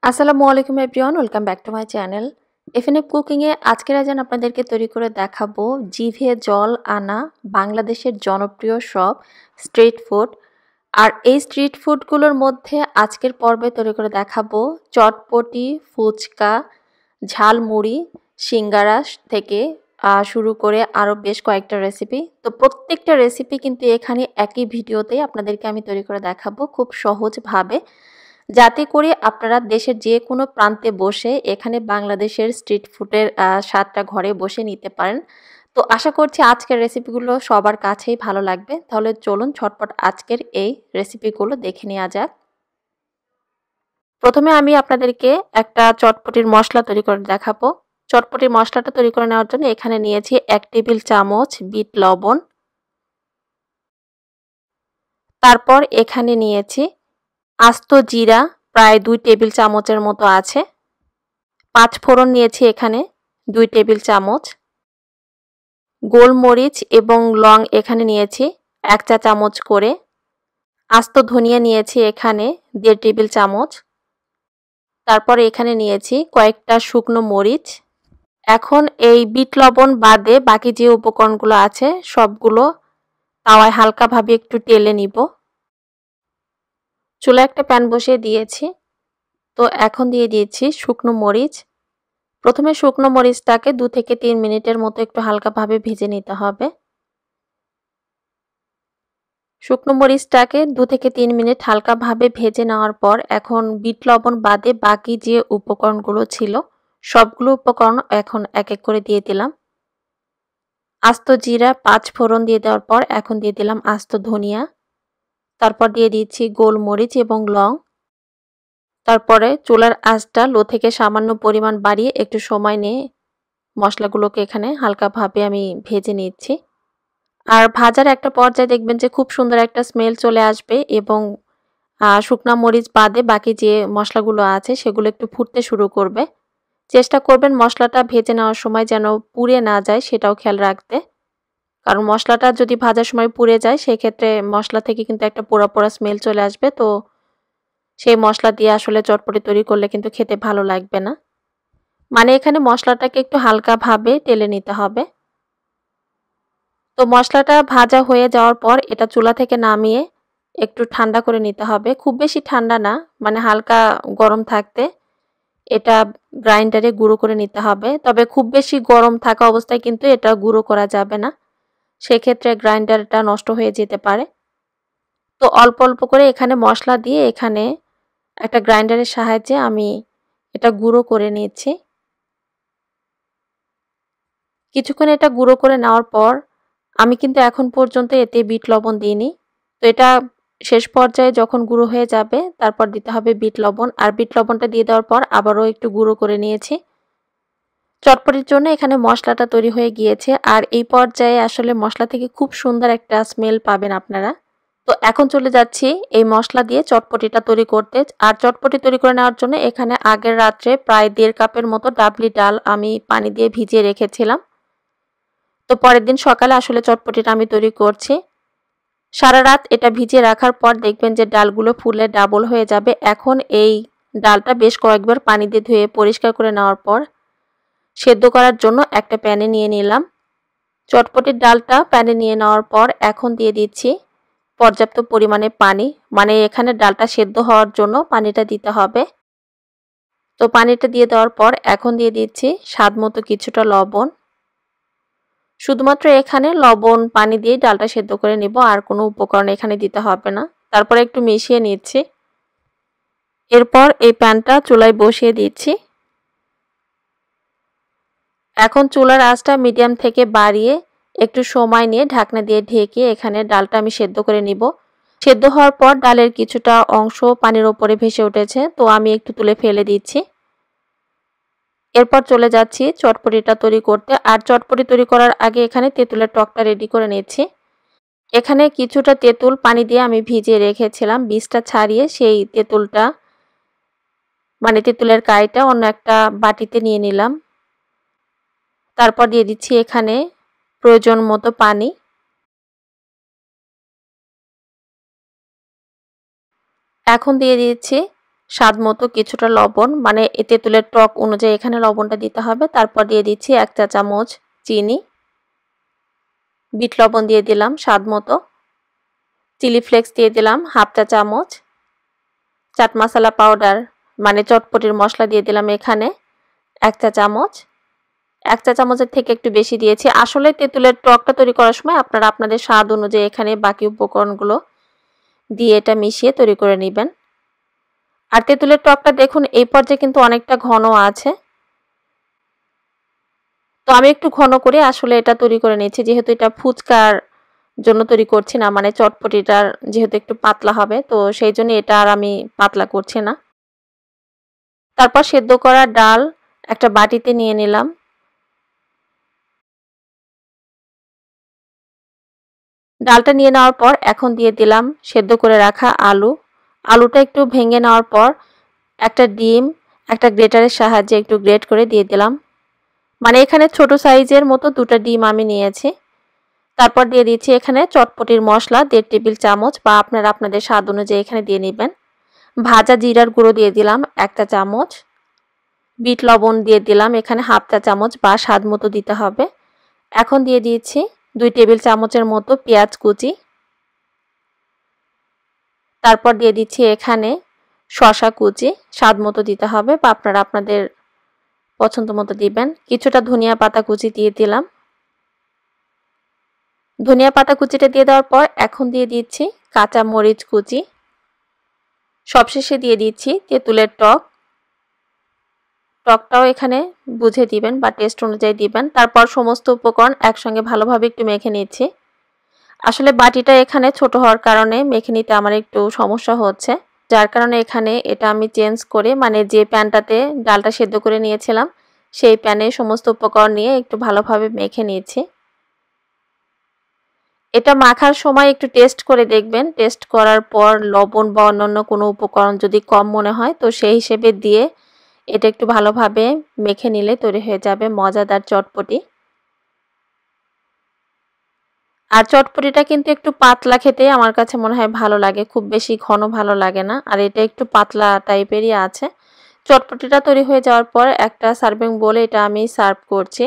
আসসালামু আলাইকুম everyone, welcome back to my channel. FNF কুকিংয়ে আজকের আয়োজন আপনাদেরকে তৈরি করে দেখাবো জিভে জল আনা বাংলাদেশের জনপ্রিয় সব স্ট্রিট ফুড। আর এই স্ট্রিট ফুডগুলোর মধ্যে আজকের পর্বে তৈরি করে দেখাবো চটপটি, ফুচকা, ঝালমুড়ি, সিঙ্গারা থেকে শুরু করে আরও বেশ কয়েকটা রেসিপি। তো প্রত্যেকটা রেসিপি কিন্তু এখানে একই ভিডিওতেই আপনাদেরকে আমি তৈরি করে দেখাবো খুব সহজভাবে, যাতে করে আপনারা দেশের যে কোনো প্রান্তে বসে এখানে বাংলাদেশের স্ট্রিট ফুডের স্বাদটা ঘরে বসে নিতে পারেন। তো আশা করছি আজকের রেসিপিগুলো সবার কাছেই ভালো লাগবে। তাহলে চলুন ঝটপট আজকের এই রেসিপিগুলো দেখে নেওয়া যাক। প্রথমে আমি আপনাদেরকে একটা চটপটির মশলা তৈরি করে দেখাবো। চটপটির মশলাটা তৈরি করে নেওয়ার জন্য এখানে নিয়েছি 1 টেবিল চামচ বিট লবণ। তারপর এখানে নিয়েছি আস্ত জিরা প্রায় 2 টেবিল চামচের মতো আছে। 5 ফোড়ন নিয়েছি এখানে 2 টেবিল চামচ। গোলমরিচ এবং লং এখানে নিয়েছি 1 চা চামচ করে। আস্ত ধনিয়া নিয়েছি এখানে 1.5 টেবিল চামচ। তারপর এখানে নিয়েছি কয়েকটা শুকনো মরিচ। এখন এই বিট লবণ বাদে বাকি যে উপকরণগুলো আছে সবগুলো তাওয়ায় হালকাভাবে একটু টেলে নিব। চুলায় একটা প্যান বসিয়ে দিয়েছি। তো এখন দিয়ে দিয়েছি শুকনো মরিচ। প্রথমে শুকনো মরিচটাকে 2 থেকে 3 মিনিটের মতো একটু হালকাভাবে ভেজে নিতে হবে। শুকনো মরিচটাকে 2 থেকে 3 মিনিট হালকাভাবে ভেজে নেওয়ার পর এখন বিট লবণ বাদে বাকি যে উপকরণগুলো ছিল সবগুলো উপকরণ এখন এক এক করে দিয়ে দিলাম। আস্ত জিরা 5 ফোড়ন দিয়ে দেওয়ার পর এখন দিয়ে দিলাম আস্ত ধনিয়া। তারপর দিয়ে দিচ্ছি গোলমরিচ এবং লং। তারপরে চুলার আঁচটা লো থেকে সামান্য পরিমাণ বাড়িয়ে একটু সময় নিয়ে মশলাগুলোকে এখানে হালকাভাবে আমি ভেজে নিচ্ছি। আর ভাজার একটা পর্যায়ে দেখবেন যে খুব সুন্দর একটা স্মেল চলে আসবে এবং শুকনা মরিচ বাদে বাকি যে মশলাগুলো আছে সেগুলো একটু ফুটতে শুরু করবে। চেষ্টা করবেন মশলাটা ভেজে নেওয়ার সময় যেন পুড়ে না যায় সেটাও খেয়াল রাখতে, কারণ মশলাটা যদি ভাজার সময় পুড়ে যায় সেক্ষেত্রে মশলা থেকে কিন্তু একটা পোড়া পোড়া স্মেল চলে আসবে। তো সেই মশলা দিয়ে আসলে চটপটি তৈরি করলে কিন্তু খেতে ভালো লাগবে না। মানে এখানে মশলাটাকে একটু হালকাভাবে টেলে নিতে হবে। তো মশলাটা ভাজা হয়ে যাওয়ার পর এটা চুলা থেকে নামিয়ে একটু ঠান্ডা করে নিতে হবে। খুব বেশি ঠান্ডা না, মানে হালকা গরম থাকতে এটা গ্রাইন্ডারে গুঁড়ো করে নিতে হবে। তবে খুব বেশি গরম থাকা অবস্থায় কিন্তু এটা গুঁড়ো করা যাবে না, সেক্ষেত্রে গ্রাইন্ডারটা নষ্ট হয়ে যেতে পারে। তো অল্প অল্প করে এখানে মশলা দিয়ে এখানে একটা গ্রাইন্ডারের সাহায্যে আমি এটা গুঁড়ো করে নিচ্ছি। কিছুক্ষণ এটা গুঁড়ো করে নেওয়ার পর আমি কিন্তু এখন পর্যন্ত এতে বিট লবণ দিইনি। তো এটা শেষ পর্যায়ে যখন গুঁড়ো হয়ে যাবে তারপর দিতে হবে বিট লবণ। আর বিট লবণটা দিয়ে দেওয়ার পর আবারও একটু গুঁড়ো করে নিয়েছি। চটপটির জন্য এখানে মশলাটা তৈরি হয়ে গিয়েছে। আর এই পর্যায়ে আসলে মশলা থেকে খুব সুন্দর একটা স্মেল পাবেন আপনারা। তো এখন চলে যাচ্ছি এই মশলা দিয়ে চটপটিটা তৈরি করতে। আর চটপটি তৈরি করে নেওয়ার জন্য এখানে আগের রাত্রে প্রায় 1.5 কাপের মতো ডাবলি ডাল আমি পানি দিয়ে ভিজিয়ে রেখেছিলাম। তো পরের দিন সকালে আসলে চটপটিটা আমি তৈরি করছি। সারা রাত এটা ভিজিয়ে রাখার পর দেখবেন যে ডালগুলো ফুলে ডাবল হয়ে যাবে। এখন এই ডালটা বেশ কয়েকবার পানি দিয়ে ধুয়ে পরিষ্কার করে নেওয়ার পর সেদ্ধ করার জন্য একটা প্যানে নিয়ে নিলাম। চটপটির ডালটা প্যানে নিয়ে নেওয়ার পর এখন দিয়ে দিচ্ছি পর্যাপ্ত পরিমাণে পানি, মানে এখানে ডালটা সেদ্ধ হওয়ার জন্য পানিটা দিতে হবে। তো পানিটা দিয়ে দেওয়ার পর এখন দিয়ে দিচ্ছি স্বাদ মতো কিছুটা লবণ। শুধুমাত্র এখানে লবণ পানি দিয়ে ডালটা সেদ্ধ করে নিব, আর কোনো উপকরণ এখানে দিতে হবে না। তারপরে একটু মিশিয়ে নিচ্ছি। এরপর এই প্যানটা চুলায় বসিয়ে দিচ্ছি। এখন চুলার আঁচটা মিডিয়াম থেকে বাড়িয়ে একটু সময় নিয়ে ঢাকনা দিয়ে ঢেকে এখানে ডালটা আমি সেদ্ধ করে নিব। সেদ্ধ হওয়ার পর ডালের কিছুটা অংশ পানির ওপরে ভেসে উঠেছে, তো আমি একটু তুলে ফেলে দিচ্ছি। এরপর চলে যাচ্ছি চটপটিটা তৈরি করতে। আর চটপটি তৈরি করার আগে এখানে তেঁতুলের টকটা রেডি করে নিচ্ছি। এখানে কিছুটা তেঁতুল পানি দিয়ে আমি ভিজিয়ে রেখেছিলাম, বীজটা ছাড়িয়ে সেই তেঁতুলটা মানে তেঁতুলের কাইটা অন্য একটা বাটিতে নিয়ে নিলাম। তারপর দিয়ে দিচ্ছি এখানে প্রয়োজন মতো পানি। এখন দিয়ে দিচ্ছি স্বাদ মতো কিছুটা লবণ, মানে তেঁতুলের টক অনুযায়ী এখানে লবণটা দিতে হবে। তারপর দিয়ে দিচ্ছি 1 চা চামচ চিনি, বিট লবণ দিয়ে দিলাম স্বাদ মতো, চিলি ফ্লেক্স দিয়ে দিলাম 1/2 চা চামচ, চাট মশলা পাউডার মানে চটপটির মশলা দিয়ে দিলাম এখানে 1 চা চামচ। 1 চা চামচের থেকে একটু বেশি দিয়েছি। আসলে তেঁতুলের টকটা তৈরি করার সময় আপনারা আপনাদের স্বাদ অনুযায়ী এখানে বাকি উপকরণগুলো দিয়ে এটা মিশিয়ে তৈরি করে নেবেন। আর তেঁতুলের টকটা দেখুন এই পর্যায়ে কিন্তু অনেকটা ঘন আছে, তো আমি একটু ঘন করে আসলে এটা তৈরি করে নিয়েছি, যেহেতু এটা ফুচকার জন্য তৈরি করছি না, মানে চটপটিটার যেহেতু একটু পাতলা হবে, তো সেই জন্য এটা আর আমি পাতলা করছি না। তারপর সেদ্ধ করা ডাল একটা বাটিতে নিয়ে নিলাম। ডালটা নিয়ে নেওয়ার পর এখন দিয়ে দিলাম সেদ্ধ করে রাখা আলু। আলুটা একটু ভেঙে নেওয়ার পর একটা ডিম একটা গ্রেটারের সাহায্যে একটু গ্রেট করে দিয়ে দিলাম, মানে এখানে ছোট সাইজের মতো 2টা ডিম আমি নিয়েছি। তারপর দিয়ে দিচ্ছি এখানে চটপটির মশলা 1.5 টেবিল চামচ, বা আপনারা আপনাদের স্বাদ অনুযায়ী এখানে দিয়ে নেবেন। ভাজা জিরার গুঁড়ো দিয়ে দিলাম 1 চা চামচ, বিট লবণ দিয়ে দিলাম এখানে 1/2 চা চামচ বা স্বাদ মতো দিতে হবে। এখন দিয়ে দিয়েছি 2 টেবিল চামচের মতো পেঁয়াজ কুচি। তারপর দিয়ে দিচ্ছি এখানে শসা কুচি, স্বাদ মতো দিতে হবে বা আপনারা আপনাদের পছন্দ মতো দিবেন। কিছুটা ধনিয়া পাতা কুচি দিয়ে দিলাম। ধনিয়া পাতা কুচিটা দিয়ে দেওয়ার পর এখন দিয়ে দিচ্ছি কাঁচা মরিচ কুচি। সবশেষে দিয়ে দিচ্ছি তেঁতুলের টক। টকটাও এখানে বুঝে দিবেন বা টেস্ট অনুযায়ী দিবেন। তারপর সমস্ত উপকরণ একসঙ্গে ভালোভাবে একটু মেখে নিচ্ছি। আসলে বাটিটা এখানে ছোট হওয়ার কারণে মেখে নিতে আমার একটু সমস্যা হচ্ছে, যার কারণে এখানে এটা আমি চেঞ্জ করে, মানে যে প্যানটাতে ডালটা সেদ্ধ করে নিয়েছিলাম সেই প্যানে সমস্ত উপকরণ নিয়ে একটু ভালোভাবে মেখে নিয়েছি। এটা মাখার সময় একটু টেস্ট করে দেখবেন, টেস্ট করার পর লবণ বা অন্যান্য কোনো উপকরণ যদি কম মনে হয় তো সেই হিসেবে দিয়ে এটা একটু ভালোভাবে মেখে নিলে তৈরি হয়ে যাবে মজাদার চটপটি। আর চটপটিটা কিন্তু একটু পাতলা খেতে আমার কাছে মনে হয় ভালো লাগে, খুব বেশি ঘন ভালো লাগে না, আর এটা একটু পাতলা টাইপেরই আছে। চটপটিটা তৈরি হয়ে যাওয়ার পর একটা সার্ভিং বোলে এটা আমি সার্ভ করছি।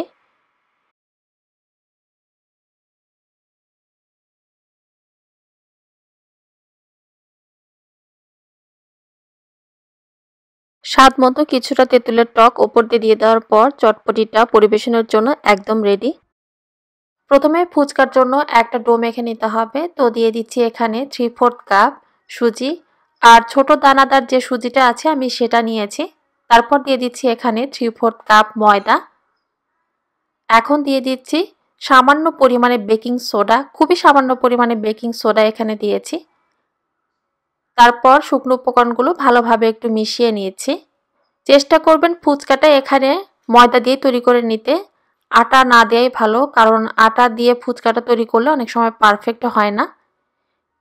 স্বাদ মতো কিছুটা তেঁতুলের টক ওপর দিয়ে দেওয়ার পর চটপটিটা পরিবেশনের জন্য একদম রেডি। প্রথমে ফুচকার জন্য একটা ডো মেখে নিতে হবে, তো দিয়ে দিচ্ছি এখানে 3/4 কাপ সুজি, আর ছোট দানাদার যে সুজিটা আছে আমি সেটা নিয়েছি। তারপর দিয়ে দিচ্ছি এখানে 3/4 কাপ ময়দা। এখন দিয়ে দিচ্ছি সামান্য পরিমাণে বেকিং সোডা, খুবই সামান্য পরিমাণে বেকিং সোডা এখানে দিয়েছি। তারপর শুকনো উপকরণগুলো ভালোভাবে একটু মিশিয়ে নিয়েছি। চেষ্টা করবেন ফুচকাটা এখানে ময়দা দিয়ে তৈরি করে নিতে, আটা না দেওয়াই ভালো, কারণ আটা দিয়ে ফুচকাটা তৈরি করলে অনেক সময় পারফেক্ট হয় না।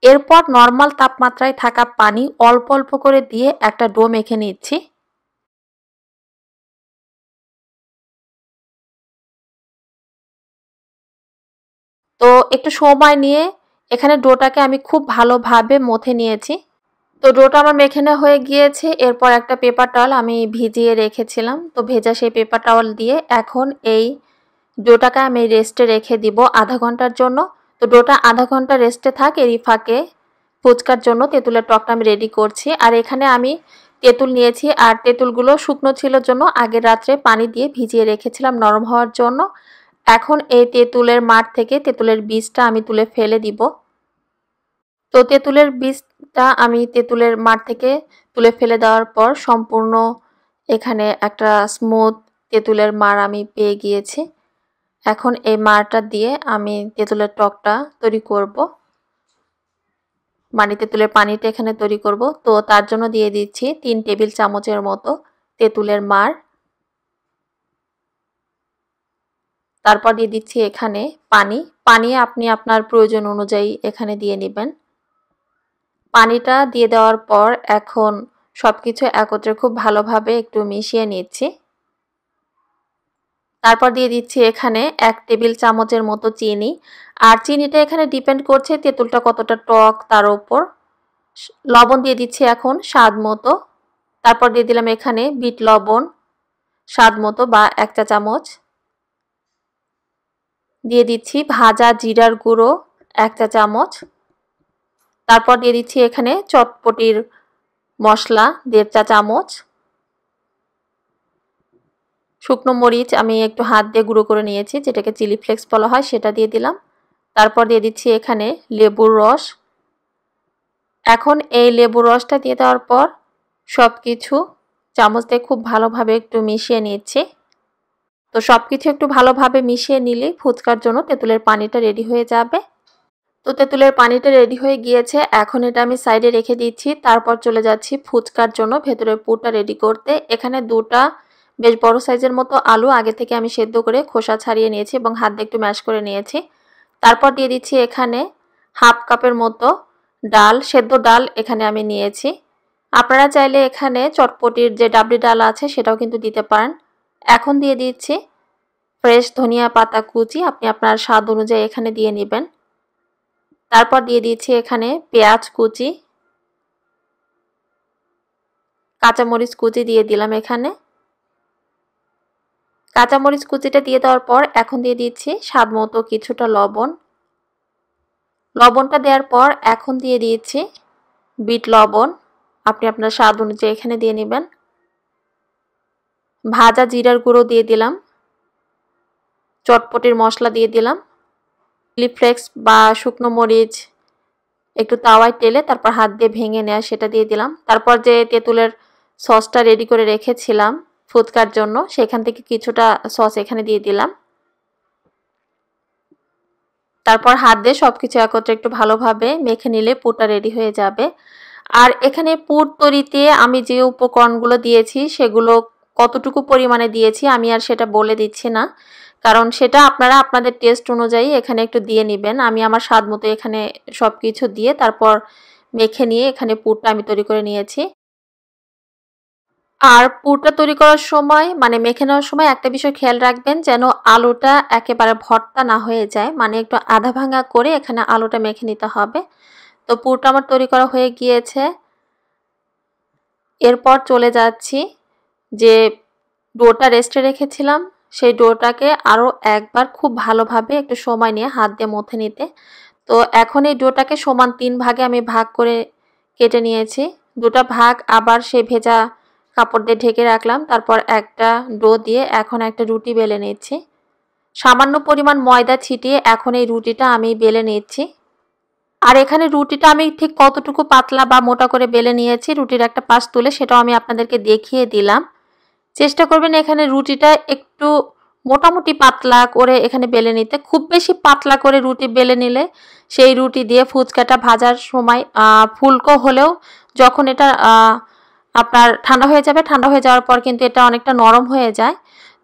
এরপর নর্মাল তাপমাত্রায় থাকা পানি অল্প অল্প করে দিয়ে একটা ডো মেখে নিচ্ছি। তো একটু সময় নিয়ে এখানে ডোটাকে আমি খুব ভালোভাবে মথে নিয়েছি। তো ডোটা আমার মেখে নেওয়া হয়ে গিয়েছে। এরপর একটা পেপার টাওয়াল আমি ভিজিয়ে রেখেছিলাম, তো ভেজা সেই পেপার টাওয়াল দিয়ে এখন এই ডোটাকে আমি রেস্টে রেখে দিব আধা ঘন্টার জন্য। তো ডোটা আধা ঘন্টা রেস্টে থাক, এরই ফাঁকে ফুচকার জন্য তেঁতুলের টকটা আমি রেডি করছি। আর এখানে আমি তেঁতুল নিয়েছি, আর তেঁতুলগুলো শুকনো ছিল জন্য আগের রাত্রে পানি দিয়ে ভিজিয়ে রেখেছিলাম নরম হওয়ার জন্য। এখন এই তেঁতুলের মাঠ থেকে তেঁতুলের বীজটা আমি তুলে ফেলে দিব। তো তেঁতুলের বীজটা আমি তেঁতুলের মাঠ থেকে তুলে ফেলে দেওয়ার পর সম্পূর্ণ এখানে একটা স্মুথ তেঁতুলের মাড় আমি পেয়ে গিয়েছি। এখন এই মাড়টা দিয়ে আমি তেঁতুলের টকটা তৈরি করব, মানে তেঁতুলের পানিটা এখানে তৈরি করব। তো তার জন্য দিয়ে দিচ্ছি 3 টেবিল চামচের মতো তেঁতুলের মাড়। তারপর দিয়ে দিচ্ছি এখানে পানি আপনি আপনার প্রয়োজন অনুযায়ী এখানে দিয়ে নেবেন। পানিটা দিয়ে দেওয়ার পর এখন সবকিছু একত্রে খুব ভালোভাবে একটু মিশিয়ে নিচ্ছি। তারপর দিয়ে দিচ্ছি এখানে 1 টেবিল চামচের মতো চিনি, আর চিনিটা এখানে ডিপেন্ড করছে তেঁতুলটা কতটা টক তার উপর। লবণ দিয়ে দিচ্ছি এখন স্বাদ মতো। তারপর দিয়ে দিলাম এখানে বিট লবণ স্বাদ মতো বা 1 চা চামচ। দিয়ে দিচ্ছি ভাজা জিরার গুঁড়ো 1 চা চামচ। তারপর দিয়ে দিচ্ছি এখানে চটপটির মশলা 1.5 চা চামচ। শুকনো মরিচ আমি একটু হাত দিয়ে গুঁড়ো করে নিয়েছি, যেটাকে চিলি ফ্লেক্স বলা হয়, সেটা দিয়ে দিলাম। তারপর দিয়ে দিচ্ছি এখানে লেবুর রস। এখন এই লেবুর রসটা দিয়ে দেওয়ার পর সবকিছু চামচ দিয়ে খুব ভালোভাবে একটু মিশিয়ে নিচ্ছি। তো সবকিছু একটু ভালোভাবে মিশিয়ে নিলেই ফুচকার জন্য তেঁতুলের পানিটা রেডি হয়ে যাবে। তো তেঁতুলের পানিটা রেডি হয়ে গিয়েছে, এখন এটা আমি সাইডে রেখে দিচ্ছি। তারপর চলে যাচ্ছি ফুচকার জন্য ভেতরের পুরটা রেডি করতে। এখানে 2টা বেশ বড় সাইজের মতো আলু আগে থেকে আমি সেদ্ধ করে খোসা ছাড়িয়ে নিয়েছি এবং হাত দিয়ে একটু ম্যাশ করে নিয়েছি। তারপর দিয়ে দিচ্ছি এখানে হাফ কাপের মতো ডাল, সেদ্ধ ডাল এখানে আমি নিয়েছি। আপনারা চাইলে এখানে চটপটির যে ডাবলি ডাল আছে সেটাও কিন্তু দিতে পারেন। এখন দিয়ে দিচ্ছি ফ্রেশ ধনিয়া পাতা কুচি, আপনি আপনার স্বাদ অনুযায়ী এখানে দিয়ে নেবেন। তারপর দিয়ে দিচ্ছি এখানে পেঁয়াজ কুচি, কাঁচামরিচ কুচি দিয়ে দিলাম এখানে। কাঁচামরিচ কুচিটা দিয়ে দেওয়ার পর এখন দিয়ে দিচ্ছি স্বাদ মতো কিছুটা লবণ। লবণটা দেওয়ার পর এখন দিয়ে দিচ্ছি বিট লবণ, আপনি আপনার স্বাদ অনুযায়ী এখানে দিয়ে নেবেন। ভাজা জিরার গুঁড়ো দিয়ে দিলাম, চটপটির মশলা দিয়ে দিলাম, চিলি ফ্লেক্স বা শুকনো মরিচ একটু তাওয়ায় তেলে তারপর হাত দিয়ে ভেঙে নেওয়া সেটা দিয়ে দিলাম। তারপর যে তেঁতুলের সসটা রেডি করে রেখেছিলাম ফুচকার জন্য, সেখান থেকে কিছুটা সস এখানে দিয়ে দিলাম। তারপর হাত দিয়ে সবকিছু একত্রে একটু ভালোভাবে মেখে নিলে পুরটা রেডি হয়ে যাবে। আর এখানে পুর তৈরিতে আমি যে উপকরণগুলো দিয়েছি সেগুলো কতটুকু পরিমাণে দিয়েছি আমি আর সেটা বলে দিচ্ছি না, কারণ সেটা আপনারা আপনাদের টেস্ট অনুযায়ী এখানে একটু দিয়ে নেবেন। আমি আমার স্বাদ মতো এখানে সব কিছু দিয়ে তারপর মেখে নিয়ে এখানে পুরটা আমি তৈরি করে নিয়েছি। আর পুরটা তৈরি করার সময় মানে মেখে নেওয়ার সময় একটা বিষয় খেয়াল রাখবেন, যেন আলুটা একেবারে ভর্তা না হয়ে যায়, মানে একটু আধা ভাঙা করে এখানে আলুটা মেখে নিতে হবে। তো পুরটা আমার তৈরি করা হয়ে গিয়েছে। এরপর চলে যাচ্ছি যে ডোটা রেস্টে রেখেছিলাম সেই ডোটাকে আরও একবার খুব ভালোভাবে একটু সময় নিয়ে হাত দিয়ে মথে নিতে। তো এখন এই ডোটাকে সমান 3 ভাগে আমি ভাগ করে কেটে নিয়েছি। 2টা ভাগ আবার সেই ভেজা কাপড় দিয়ে ঢেকে রাখলাম। তারপর একটা ডো দিয়ে এখন একটা রুটি বেলে নিচ্ছি। সামান্য পরিমাণ ময়দা ছিটিয়ে এখন এই রুটিটা আমি বেলে নিচ্ছি। আর এখানে রুটিটা আমি ঠিক কতটুকু পাতলা বা মোটা করে বেলে নিয়েছি রুটির একটা পাশ তুলে, সেটাও আমি আপনাদেরকে দেখিয়ে দিলাম। চেষ্টা করবেন এখানে রুটিটা একটু মোটামুটি পাতলা করে এখানে বেলে নিতে। খুব বেশি পাতলা করে রুটি বেলে নিলে সেই রুটি দিয়ে ফুচকাটা ভাজার সময় ফুলকো হলেও যখন এটা আপনার ঠান্ডা হয়ে যাবে, ঠান্ডা হয়ে যাওয়ার পর কিন্তু এটা অনেকটা নরম হয়ে যায়।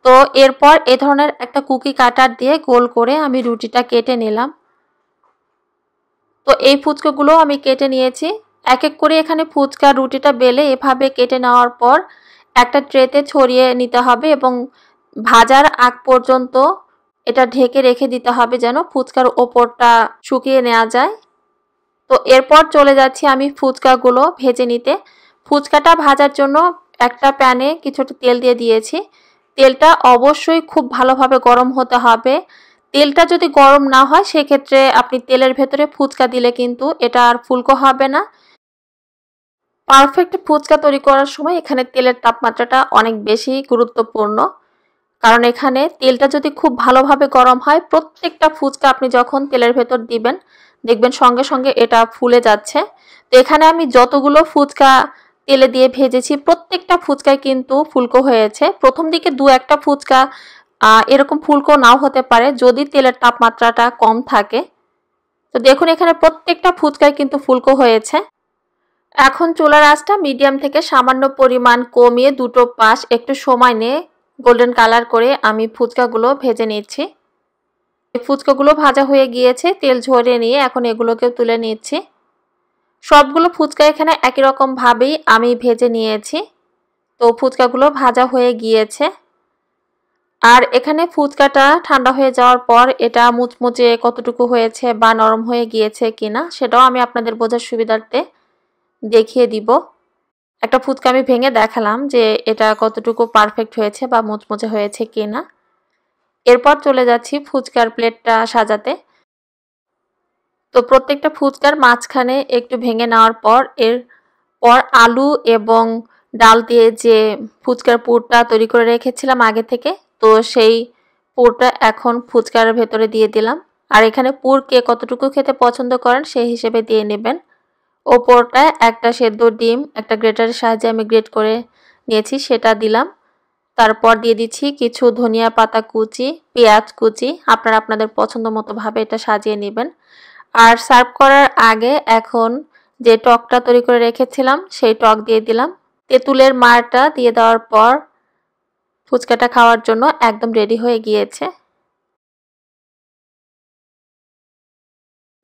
তো এরপর এ ধরনের একটা কুকি কাটার দিয়ে গোল করে আমি রুটিটা কেটে নিলাম। তো এই ফুচকাগুলো আমি কেটে নিয়েছি। এক এক করে এখানে ফুচকা রুটিটা বেলে এভাবে কেটে নেওয়ার পর একটা ট্রেতে ছড়িয়ে নিতে হবে এবং ভাজার আগ পর্যন্ত এটা ঢেকে রেখে দিতে হবে যেন ফুচকার ওপরটা শুকিয়ে নেওয়া যায়। তো এরপর চলে যাচ্ছি আমি ফুচকাগুলো ভেজে নিতে। ফুচকাটা ভাজার জন্য একটা প্যানে কিছুটা তেল দিয়ে দিয়েছি। তেলটা অবশ্যই খুব ভালোভাবে গরম হতে হবে। তেলটা যদি গরম না হয় সেক্ষেত্রে আপনি তেলের ভেতরে ফুচকা দিলে কিন্তু এটা আর ফুলকো হবে না। পারফেক্ট ফুচকা তৈরি করার সময় এখানে তেলের তাপমাত্রাটা অনেক বেশি গুরুত্বপূর্ণ, কারণ এখানে তেলটা যদি খুব ভালোভাবে গরম হয় প্রত্যেকটা ফুচকা আপনি যখন তেলের ভেতর দিবেন দেখবেন সঙ্গে সঙ্গে এটা ফুলে যাচ্ছে। তো এখানে আমি যতগুলো ফুচকা তেলে দিয়ে ভেজেছি প্রত্যেকটা ফুচকায় কিন্তু ফুলকো হয়েছে। প্রথম দিকে 2-1টা ফুচকা এরকম ফুলকো নাও হতে পারে যদি তেলের তাপমাত্রাটা কম থাকে। তো দেখুন এখানে প্রত্যেকটা ফুচকায় কিন্তু ফুলকো হয়েছে। এখন চুলার আঁচটা মিডিয়াম থেকে সামান্য পরিমাণ কমিয়ে দুটো পাশ একটু সময় নিয়ে গোল্ডেন কালার করে আমি ফুচকাগুলো ভেজে নিচ্ছি। ফুচকাগুলো ভাজা হয়ে গিয়েছে, তেল ঝরিয়ে নিয়ে এখন এগুলোকে তুলে নিচ্ছি। সবগুলো ফুচকা এখানে একই রকম ভাবেই আমি ভেজে নিয়েছি। তো ফুচকাগুলো ভাজা হয়ে গিয়েছে। আর এখানে ফুচকাটা ঠান্ডা হয়ে যাওয়ার পর এটা মুচমুচে কতটুকু হয়েছে বা নরম হয়ে গিয়েছে কিনা সেটাও আমি আপনাদের বোঝার সুবিধার্থে দেখিয়ে দিব। একটা ফুচকা আমি ভেঙে দেখালাম যে এটা কতটুকু পারফেক্ট হয়েছে বা মুচমুচে হয়েছে কিনা। এরপর চলে যাচ্ছি ফুচকার প্লেটটা সাজাতে। তো প্রত্যেকটা ফুচকার মাঝখানে একটু ভেঙে নেওয়ার পর এরপর আলু এবং ডাল দিয়ে যে ফুচকার পুরটা তৈরি করে রেখেছিলাম আগে থেকে, তো সেই পুরটা এখন ফুচকার ভেতরে দিয়ে দিলাম। আর এখানে পুর কে কতটুকু খেতে পছন্দ করেন সেই হিসেবে দিয়ে নেবেন। ওপরটায় একটা সেদ্ধ ডিম একটা গ্রেটারের সাহায্যে আমি গ্রেট করে নিয়েছি, সেটা দিলাম। তারপর দিয়ে দিচ্ছি কিছু ধনিয়া পাতা কুচি, পেঁয়াজ কুচি, আপনারা আপনাদের পছন্দ মতো ভাবে এটা সাজিয়ে নেবেন। আর সার্ভ করার আগে এখন যে টকটা তৈরি করে রেখেছিলাম সেই টক দিয়ে দিলাম। তেঁতুলের মারটা দিয়ে দেওয়ার পর ফুচকাটা খাওয়ার জন্য একদম রেডি হয়ে গিয়েছে।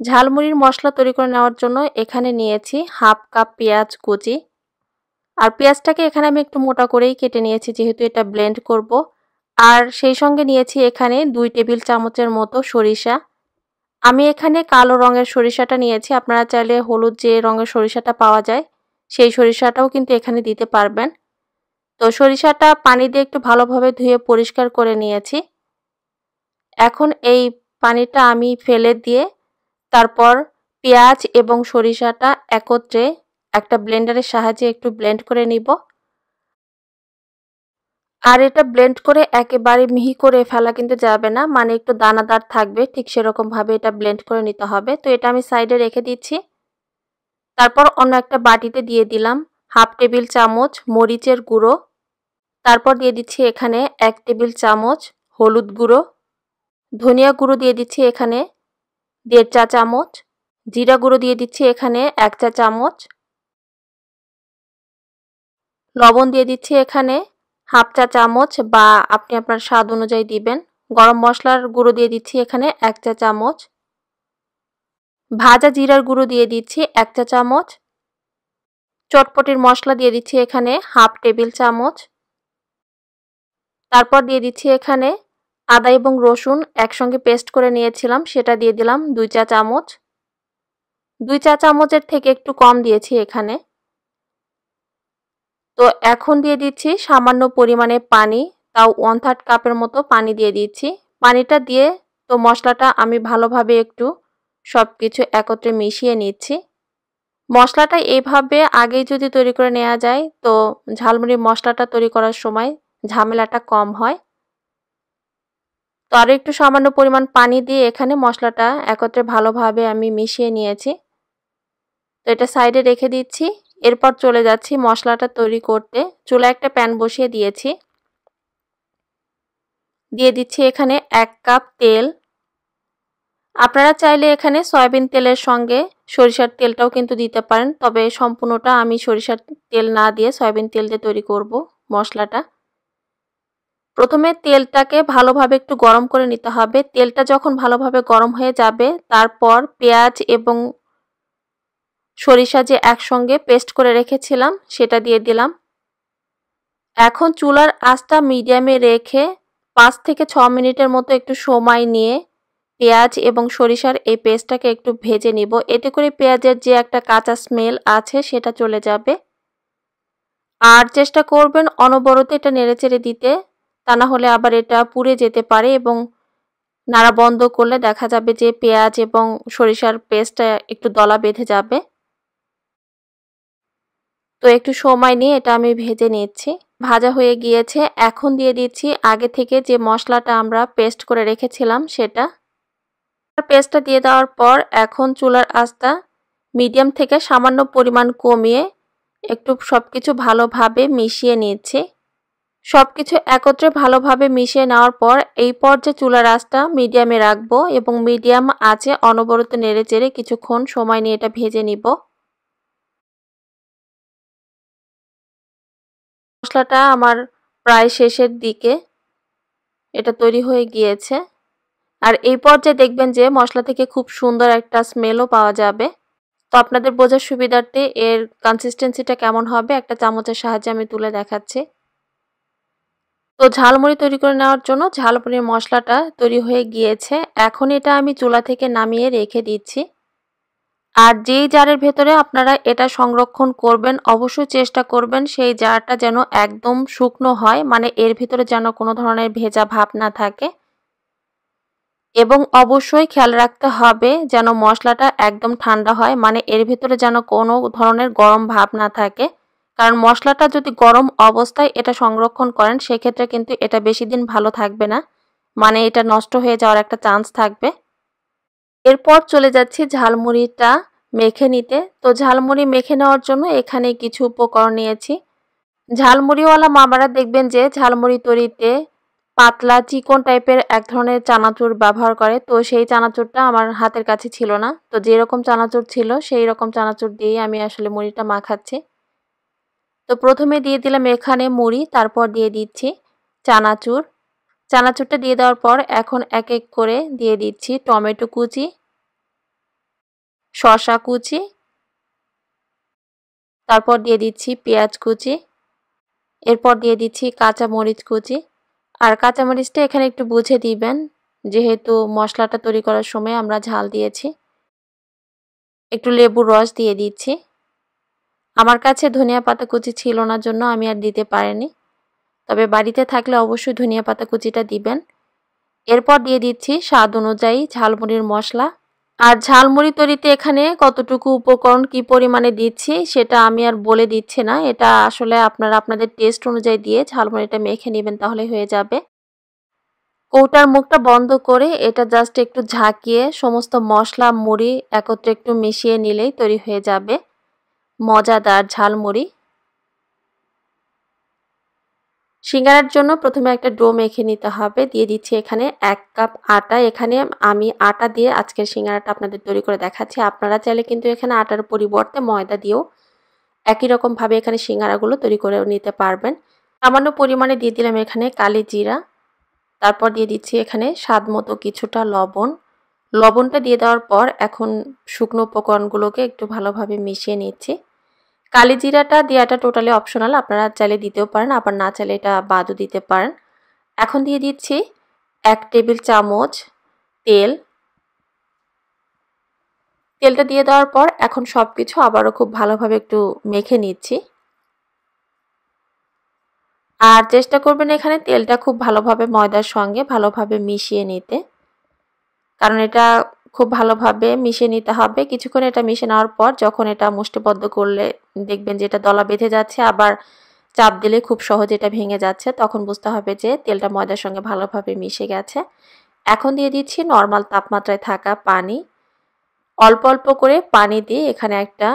ঝালমুড়ির মশলা তৈরি করে নেওয়ার জন্য এখানে নিয়েছি হাফ কাপ পেঁয়াজ কুচি। আর পেঁয়াজটাকে এখানে আমি একটু মোটা করেই কেটে নিয়েছি যেহেতু এটা ব্লেন্ড করব। আর সেই সঙ্গে নিয়েছি এখানে 2 টেবিল চামচের মতো সরিষা। আমি এখানে কালো রঙের সরিষাটা নিয়েছি, আপনারা চাইলে হলুদ যে রঙের সরিষাটা পাওয়া যায় সেই সরিষাটাও কিন্তু এখানে দিতে পারবেন। তো সরিষাটা পানি দিয়ে একটু ভালোভাবে ধুয়ে পরিষ্কার করে নিয়েছি। এখন এই পানিটা আমি ফেলে দিয়ে তারপর পেঁয়াজ এবং সরিষাটা একত্রে একটা ব্লেন্ডারের সাহায্যে একটু ব্লেন্ড করে নিব। আর এটা ব্লেন্ড করে একেবারে মিহি করে ফেলা কিন্তু যাবে না, মানে একটু দানাদার থাকবে, ঠিক সেরকম ভাবে এটা ব্লেন্ড করে নিতে হবে। তো এটা আমি সাইডে রেখে দিচ্ছি। তারপর অন্য একটা বাটিতে দিয়ে দিলাম হাফ টেবিল চামচ মরিচের গুঁড়ো। তারপর দিয়ে দিচ্ছি এখানে 1 টেবিল চামচ হলুদ গুঁড়ো। ধনিয়া গুঁড়ো দিয়ে দিচ্ছি এখানে 1.5 চা চামচ। জিরা গুঁড়ো দিয়ে দিচ্ছি এখানে 1 চা চামচ। লবণ দিয়ে দিচ্ছি এখানে হাফ চা চামচ বা আপনি আপনার স্বাদ অনুযায়ী দিবেন। গরম মশলার গুঁড়ো দিয়ে দিচ্ছি এখানে 1 চা চামচ। ভাজা জিরার গুঁড়ো দিয়ে দিচ্ছি 1 চা চামচ। চটপটির মশলা দিয়ে দিচ্ছি এখানে হাফ টেবিল চামচ। তারপর দিয়ে দিচ্ছি এখানে আদা এবং রসুন একসঙ্গে পেস্ট করে নিয়েছিলাম, সেটা দিয়ে দিলাম 2 চা চামচ। 2 চা চামচের থেকে একটু কম দিয়েছি এখানে। তো এখন দিয়ে দিচ্ছি সামান্য পরিমাণে পানি, তাও 1/3 কাপের মতো পানি দিয়ে দিচ্ছি। পানিটা দিয়ে তো মশলাটা আমি ভালোভাবে একটু সবকিছু একত্রে মিশিয়ে নিচ্ছি। মশলাটা এইভাবে আগেই যদি তৈরি করে নেওয়া যায় তো ঝালমুড়ির মশলাটা তৈরি করার সময় ঝামেলাটা কম হয়। তো আরও একটু সামান্য পরিমাণ পানি দিয়ে এখানে মশলাটা একত্রে ভালোভাবে আমি মিশিয়ে নিয়েছি। তো এটা সাইডে রেখে দিচ্ছি। এরপর চলে যাচ্ছি মশলাটা তৈরি করতে। চুলায় একটা প্যান বসিয়ে দিয়েছি। দিয়ে দিচ্ছি এখানে 1 কাপ তেল। আপনারা চাইলে এখানে সয়াবিন তেলের সঙ্গে সরিষার তেলটাও কিন্তু দিতে পারেন, তবে সম্পূর্ণটা আমি সরিষার তেল না দিয়ে সয়াবিন তেল দিয়ে তৈরি করব মশলাটা। প্রথমে তেলটাকে ভালোভাবে একটু গরম করে নিতে হবে। তেলটা যখন ভালোভাবে গরম হয়ে যাবে তারপর পেঁয়াজ এবং সরিষা যে একসঙ্গে পেস্ট করে রেখেছিলাম সেটা দিয়ে দিলাম। এখন চুলার আঁচটা মিডিয়ামে রেখে 5 থেকে 6 মিনিটের মতো একটু সময় নিয়ে পেঁয়াজ এবং সরিষার এই পেস্টটাকে একটু ভেজে নিব। এতে করে পেঁয়াজের যে একটা কাঁচা স্মেল আছে সেটা চলে যাবে। আর চেষ্টা করবেন অনবরত এটা নেড়েচেড়ে দিতে, তা না হলে আবার এটা পুড়ে যেতে পারে এবং নাড়া বন্ধ করলে দেখা যাবে যে পেঁয়াজ এবং সরিষার পেস্টটা একটু দলা বেঁধে যাবে। তো একটু সময় নিয়ে এটা আমি ভেজে নিচ্ছি। ভাজা হয়ে গিয়েছে। এখন দিয়ে দিচ্ছি আগে থেকে যে মশলাটা আমরা পেস্ট করে রেখেছিলাম সেটা। পেস্টটা দিয়ে দেওয়ার পর এখন চুলার আঁচটা মিডিয়াম থেকে সামান্য পরিমাণ কমিয়ে একটু সবকিছু ভালোভাবে মিশিয়ে নিচ্ছি। সবকিছু একত্রে ভালোভাবে মিশিয়ে নেওয়ার পর এই পর্যায়ে চুলার আঁচটা মিডিয়ামে রাখবো এবং মিডিয়াম আঁচে অনবরত নেড়েচেড়ে কিছুক্ষণ সময় নিয়ে এটা ভেজে নিব। মশলাটা আমার প্রায় শেষের দিকে, এটা তৈরি হয়ে গিয়েছে। আর এই পর্যায়ে দেখবেন যে মশলা থেকে খুব সুন্দর একটা স্মেলও পাওয়া যাবে। তো আপনাদের বোঝার সুবিধার্থে এর কনসিস্টেন্সিটা কেমন হবে একটা চামচের সাহায্যে আমি তুলে দেখাচ্ছি। তো ঝালমুড়ি তৈরি করে নেওয়ার জন্য ঝালমুড়ির মশলাটা তৈরি হয়ে গিয়েছে। এখন এটা আমি চুলা থেকে নামিয়ে রেখে দিচ্ছি। আর যেই জারের ভেতরে আপনারা এটা সংরক্ষণ করবেন অবশ্যই চেষ্টা করবেন সেই জারটা যেন একদম শুকনো হয়, মানে এর ভিতরে যেন কোনো ধরনের ভেজা ভাব না থাকে। এবং অবশ্যই খেয়াল রাখতে হবে যেন মশলাটা একদম ঠান্ডা হয়, মানে এর ভিতরে যেন কোনো ধরনের গরম ভাব না থাকে। কারণ মশলাটা যদি গরম অবস্থায় এটা সংরক্ষণ করেন সেক্ষেত্রে কিন্তু এটা বেশি দিন ভালো থাকবে না, মানে এটা নষ্ট হয়ে যাওয়ার একটা চান্স থাকবে। এরপর চলে যাচ্ছি ঝালমুড়িটা মেখে নিতে। তো ঝালমুড়ি মেখে নেওয়ার জন্য এখানে কিছু উপকরণ নিয়েছি। ঝালমুড়িওয়ালা মামারা দেখবেন যে ঝালমুড়ি তৈরিতে পাতলা চিকন টাইপের এক ধরনের চানাচুর ব্যবহার করে। তো সেই চানাচুরটা আমার হাতের কাছে ছিল না, তো যেরকম চানাচুর ছিল সেই রকম চানাচুর দিয়েই আমি আসলে মুড়িটা মাখাচ্ছি। তো প্রথমে দিয়ে দিলাম এখানে মুড়ি, তারপর দিয়ে দিচ্ছি চানাচুর। চানাচুরটা দিয়ে দেওয়ার পর এখন এক এক করে দিয়ে দিচ্ছি টমেটো কুচি, শসা কুচি, তারপর দিয়ে দিচ্ছি পেঁয়াজ কুচি, এরপর দিয়ে দিচ্ছি কাঁচা মরিচ কুচি। আর কাঁচা মরিচটা এখানে একটু বুঝে দিবেন, যেহেতু মশলাটা তৈরি করার সময় আমরা ঝাল দিয়েছি। একটু লেবুর রস দিয়ে দিচ্ছি। আমার কাছে ধনিয়া পাতা কুচি ছিল না জন্য আমি আর দিতে পারিনি, তবে বাড়িতে থাকলে অবশ্যই ধনিয়া পাতা কুচিটা দিবেন। এরপর দিয়ে দিচ্ছি স্বাদ অনুযায়ী ঝালমুড়ির মশলা। আর ঝালমুড়ি তৈরিতে এখানে কতটুকু উপকরণ কি পরিমাণে দিচ্ছি সেটা আমি আর বলে দিচ্ছি না, এটা আসলে আপনারা আপনাদের টেস্ট অনুযায়ী দিয়ে ঝালমুড়িটা মেখে নেবেন, তাহলে হয়ে যাবে। কৌটার মুখটা বন্ধ করে এটা জাস্ট একটু ঝাঁকিয়ে সমস্ত মশলা মুড়ি একত্রে একটু মিশিয়ে নিলেই তৈরি হয়ে যাবে মজাদার ঝালমুড়ি। সিঙ্গারার জন্য প্রথমে একটা ডো মেখে নিতে হবে। দিয়ে দিচ্ছি এখানে 1 কাপ আটা। এখানে আমি আটা দিয়ে আজকের সিঙ্গারাটা আপনাদের তৈরি করে দেখাচ্ছি। আপনারা চাইলে কিন্তু এখানে আটার পরিবর্তে ময়দা দিয়েও একই রকমভাবে এখানে সিঙ্গারাগুলো তৈরি করে নিতে পারবেন। সামান্য পরিমাণে দিয়ে দিলাম এখানে কালি জিরা, তারপর দিয়ে দিচ্ছি এখানে স্বাদ মতো কিছুটা লবণ। লবণটা দিয়ে দেওয়ার পর এখন শুকনো উপকরণগুলোকে একটু ভালোভাবে মিশিয়ে নিচ্ছি। কালি জিরাটা দেওয়াটা টোটালি অপশনাল, আপনারা চাইলে দিতেও পারেন, আবার না চাইলে এটা বাদও দিতে পারেন। এখন দিয়ে দিচ্ছি 1 টেবিল চামচ তেল। তেলটা দিয়ে দেওয়ার পর এখন সব কিছু আবারও খুব ভালোভাবে একটু মেখে নিচ্ছি। আর চেষ্টা করবেন এখানে তেলটা খুব ভালোভাবে ময়দার সঙ্গে ভালোভাবে মিশিয়ে নিতে, কারণ এটা খুব ভালোভাবে মিশিয়ে নিতে হবে। কিছুক্ষণ এটা মিশে নেওয়ার পর যখন এটা মুষ্টিবদ্ধ করলে দেখবেন যে এটা দলা বেঁধে যাচ্ছে, আবার চাপ দিলে খুব সহজে এটা ভেঙে যাচ্ছে, তখন বুঝতে হবে যে তেলটা ময়দার সঙ্গে ভালোভাবে মিশে গেছে। এখন দিয়ে দিচ্ছি নর্মাল তাপমাত্রায় থাকা পানি। অল্প অল্প করে পানি দিয়ে এখানে একটা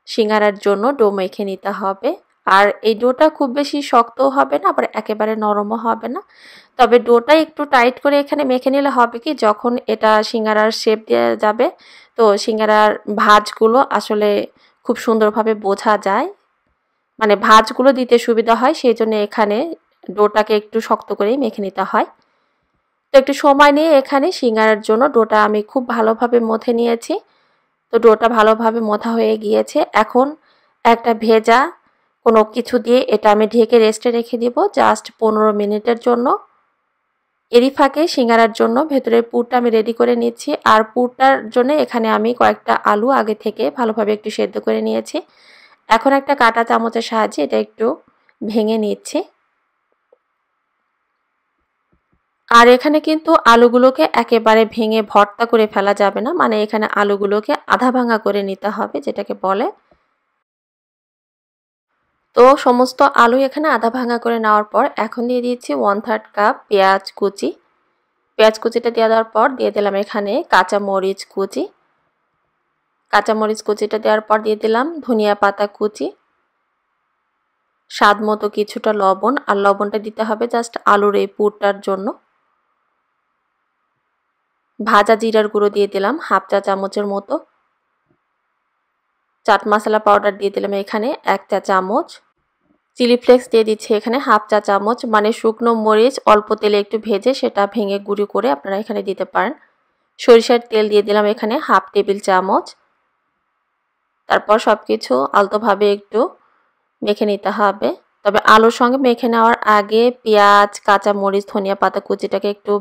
সিঙ্গারার জন্য ডো মেখে নিতে হবে। আর এই ডোটা খুব বেশি শক্তও হবে না, আবার একেবারে নরমও হবে না, তবে ডোটা একটু টাইট করে এখানে মেখে নিলে হবে কি, যখন এটা সিঙ্গারার শেপ দেওয়া যাবে তো সিঙ্গারার ভাঁজগুলো আসলে খুব সুন্দরভাবে বোঝা যায়, মানে ভাঁজগুলো দিতে সুবিধা হয়, সেই জন্য এখানে ডোটাকে একটু শক্ত করেই মেখে নিতে হয়। তো একটু সময় নিয়ে এখানে সিঙ্গারার জন্য ডোটা আমি খুব ভালোভাবে মথে নিয়েছি। তো ডোটা ভালোভাবে মথা হয়ে গিয়েছে। এখন একটা ভেজা কোনো কিছু দিয়ে এটা আমি ঢেকে রেস্টে রেখে দিব জাস্ট 15 মিনিটের জন্য। এরই ফাঁকে সিঙ্গারার জন্য ভেতরের পুরটা আমি রেডি করে নিচ্ছি। আর পুরটার জন্য এখানে আমি কয়েকটা আলু আগে থেকে ভালোভাবে একটু সেদ্ধ করে নিয়েছি। এখন একটা কাঁটা চামচের সাহায্যে এটা একটু ভেঙে নিচ্ছি। আর এখানে কিন্তু আলুগুলোকে একেবারে ভেঙে ভর্তা করে ফেলা যাবে না, মানে এখানে আলুগুলোকে আধা ভাঙা করে নিতে হবে যেটাকে বলে। তো সমস্ত আলু এখানে আধা ভাঙা করে নেওয়ার পর এখন দিয়ে দিচ্ছি 1/3 কাপ পেঁয়াজ কুচি। পেঁয়াজ কুচিটা দিয়ে দেওয়ার পর দিয়ে দিলাম এখানে কাঁচা মরিচ কুচি। কাঁচা মরিচ কুচিটা দেওয়ার পর দিয়ে দিলাম ধনিয়া পাতা কুচি, স্বাদ মতো কিছুটা লবণ। আর লবণটা দিতে হবে জাস্ট আলুর এই পুরটার জন্য। ভাজা জিরার গুঁড়ো দিয়ে দিলাম 1/2 চা চামচের মতো। চাট মশলা পাউডার দিয়ে দিলাম এখানে 1 চা চামচ। চিলি ফ্লেক্স দিয়ে দিচ্ছি এখানে 1/2 চা চামচ, মানে শুকনো মরিচ অল্প তেলে একটু ভেজে সেটা ভেঙে গুঁড়ো করে আপনারা এখানে দিতে পারেন। সরিষার তেল দিয়ে দিলাম এখানে 1/2 টেবিল চামচ। তারপর সব কিছু আলতোভাবে একটু মেখে নিতে হবে। তবে আলুর সঙ্গে মেখে নেওয়ার আগে পেঁয়াজ, কাঁচা মরিচ, ধনিয়া পাতা কুচিটাকে একটু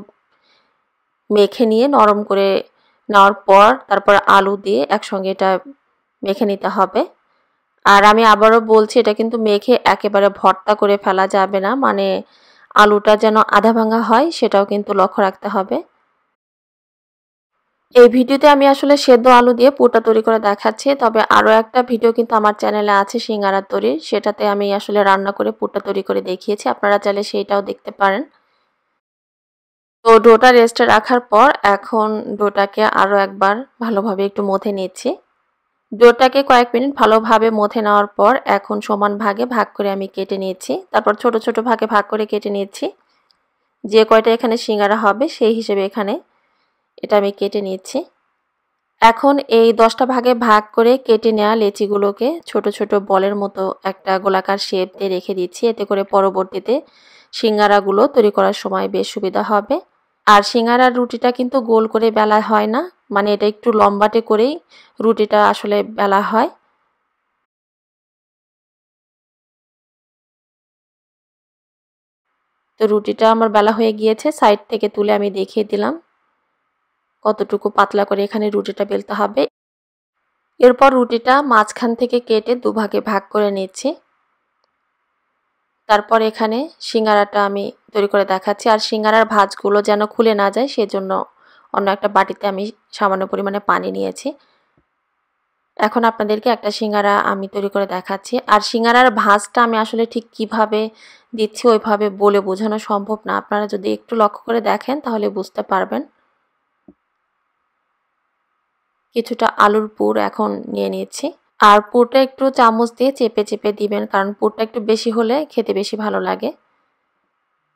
মেখে নিয়ে নরম করে নেওয়ার পর তারপর আলু দিয়ে একসঙ্গে এটা মেখে নিতে হবে। আর আমি আবারও বলছি, এটা কিন্তু মেখে একেবারে ভর্তা করে ফেলা যাবে না, মানে আলুটা যেন আধা ভাঙা হয় সেটাও কিন্তু লক্ষ্য রাখতে হবে। এই ভিডিওতে আমি আসলে সেদ্ধ আলু দিয়ে পুরটা তৈরি করে দেখাচ্ছি, তবে আরও একটা ভিডিও কিন্তু আমার চ্যানেলে আছে সিঙ্গারা তৈরির, সেটাতে আমি আসলে রান্না করে পুরটা তৈরি করে দেখিয়েছি, আপনারা চাইলে সেইটাও দেখতে পারেন। তো ডোটা রেস্টে রাখার পর এখন ডোটাকে আরও একবার ভালোভাবে একটু মথে নিচ্ছি। ডোটাকে কয়েক মিনিট ভালোভাবে মথে নেওয়ার পর এখন সমান ভাগে ভাগ করে আমি কেটে নিয়েছি, তারপর ছোট ছোট ভাগে ভাগ করে কেটে নিয়েছি। যে কয়টা এখানে সিঙ্গারা হবে সেই হিসেবে এখানে এটা আমি কেটে নিয়েছি। এখন এই 10টা ভাগে ভাগ করে কেটে নেওয়া লেচিগুলোকে ছোট ছোট বলের মতো একটা গোলাকার শেপ দিয়ে রেখে দিচ্ছি, এতে করে পরবর্তীতে সিঙ্গারাগুলো তৈরি করার সময় বেশ সুবিধা হবে। আর সিঙ্গারার রুটিটা কিন্তু গোল করে বেলা হয় না, মানে এটা একটু লম্বাটে করেই রুটিটা আসলে বেলা হয়। তো রুটিটা আমার বেলা হয়ে গিয়েছে, সাইড থেকে তুলে আমি দেখিয়ে দিলাম কতটুকু পাতলা করে এখানে রুটিটা বেলতে হবে। এরপর রুটিটা মাঝখান থেকে কেটে দুভাগে ভাগ করে নিচ্ছি। তারপর এখানে সিঙ্গারাটা আমি তৈরি করে দেখাচ্ছি। আর সিঙ্গারার ভাঁজগুলো যেন খুলে না যায় সেজন্য অন্য একটা বাটিতে আমি সামান্য পরিমাণে পানি নিয়েছি। এখন আপনাদেরকে একটা সিঙ্গারা আমি তৈরি করে দেখাচ্ছি। আর সিঙ্গারার ভাঁজটা আমি আসলে ঠিক কিভাবে দিচ্ছি ওইভাবে বলে বোঝানো সম্ভব না, আপনারা যদি একটু লক্ষ্য করে দেখেন তাহলে বুঝতে পারবেন। কিছুটা আলুর পুর এখন নিয়ে নিচ্ছি, আর পুরটা একটু চামচ দিয়ে চেপে চেপে দিবেন, কারণ পুরটা একটু বেশি হলে খেতে বেশি ভালো লাগে।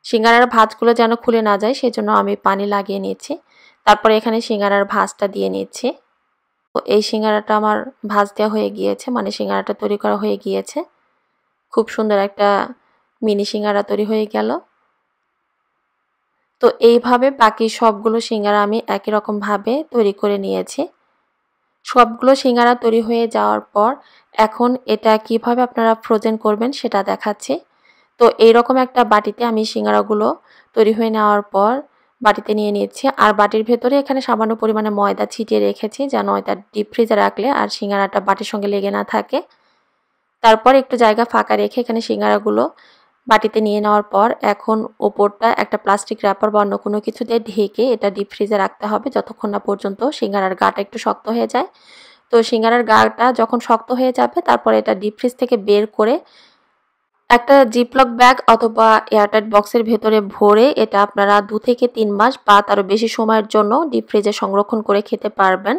সিঙ্গারার ভাঁজগুলো যেন খুলে না যায় সেজন্য আমি পানি লাগিয়ে নিচ্ছি। তারপরে এখানে সিঙ্গারার ভাঁজটা দিয়ে নিচ্ছি। তো এই সিঙ্গারাটা আমার ভাঁজ দেওয়া হয়ে গিয়েছে, মানে সিঙ্গারাটা তৈরি করা হয়ে গিয়েছে। খুব সুন্দর একটা মিনি সিঙ্গারা তৈরি হয়ে গেল। তো এইভাবে বাকি সবগুলো সিঙ্গারা আমি একই রকমভাবে তৈরি করে নিয়েছি। সবগুলো সিঙ্গারা তৈরি হয়ে যাওয়ার পর এখন এটা কিভাবে আপনারা ফ্রোজেন করবেন সেটা দেখাচ্ছি। তো এইরকম একটা বাটিতে আমি সিঙ্গারাগুলো তৈরি হয়ে নেওয়ার পর বাটিতে নিয়ে নিচ্ছি, আর বাটির ভেতরে এখানে সামান্য পরিমাণে ময়দা ছিটিয়ে রেখেছি যেন এটা ডিপ ফ্রিজে রাখলে আর সিঙ্গারাটা বাটির সঙ্গে লেগে না থাকে। তারপর একটু জায়গা ফাঁকা রেখে এখানে সিঙ্গারাগুলো বাটিতে নিয়ে নেওয়ার পর এখন ওপরটা একটা প্লাস্টিক র্যাপার বা অন্য কোনো কিছু দিয়ে ঢেকে এটা ডিপ ফ্রিজে রাখতে হবে যতক্ষণ না পর্যন্ত সিঙ্গারার গাটা একটু শক্ত হয়ে যায়। তো সিঙ্গারার গাটা যখন শক্ত হয়ে যাবে তারপরে এটা ডিপ ফ্রিজ থেকে বের করে একটা জিপলক ব্যাগ অথবা এয়ারটাইট বক্সের ভেতরে ভরে এটা আপনারা 2 থেকে 3 মাস বা তারও বেশি সময়ের জন্য ডিপ ফ্রিজে সংরক্ষণ করে খেতে পারবেন।